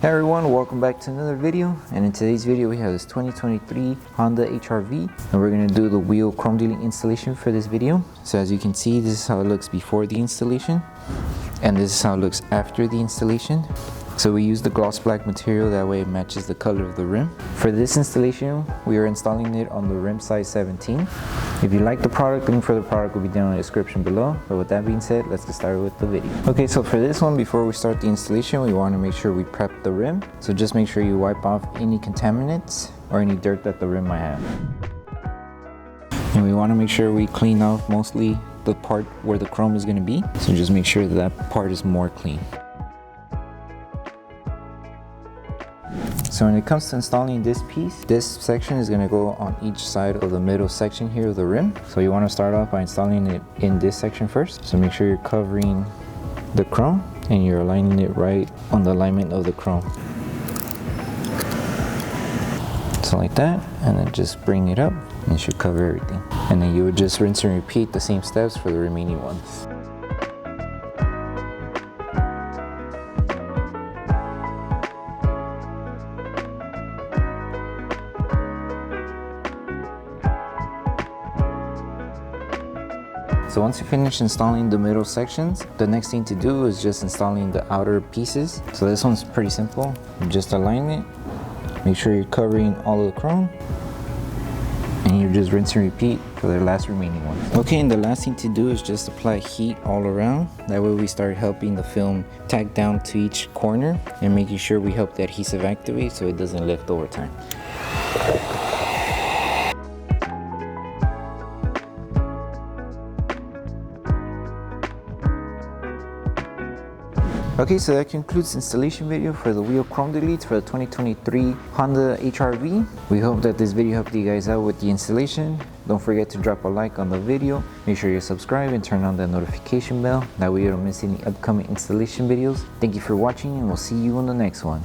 Hey everyone, welcome back to another video, and in today's video we have this 2023 Honda HR-V and we're going to do the wheel chrome dealing installation for this video. So as you can see, this is how it looks before the installation and this is how it looks after the installation. So we use the gloss black material, that way it matches the color of the rim. For this installation, we are installing it on the rim size 17. If you like the product, link for the product will be down in the description below. But with that being said, let's get started with the video. Okay, so for this one, before we start the installation, we want to make sure we prep the rim. So just make sure you wipe off any contaminants or any dirt that the rim might have. And we want to make sure we clean off mostly the part where the chrome is going to be. So just make sure that part is more clean. So when it comes to installing this piece, this section is going to go on each side of the middle section here of the rim. So you want to start off by installing it in this section first. So make sure you're covering the chrome and you're aligning it right on the alignment of the chrome. So like that, and then just bring it up and it should cover everything. And then you would just rinse and repeat the same steps for the remaining ones. So once you finish installing the middle sections, the next thing to do is just installing the outer pieces. So this one's pretty simple. You just align it, make sure you're covering all of the chrome, and you just rinse and repeat for the last remaining ones. Okay, and the last thing to do is just apply heat all around. That way we start helping the film tack down to each corner and making sure we help the adhesive activate so it doesn't lift over time. Okay, so that concludes the installation video for the wheel chrome deletes for the 2023 Honda HR-V. We hope that this video helped you guys out with the installation. Don't forget to drop a like on the video. Make sure you subscribe and turn on the notification bell. That way you don't miss any upcoming installation videos. Thank you for watching and we'll see you on the next one.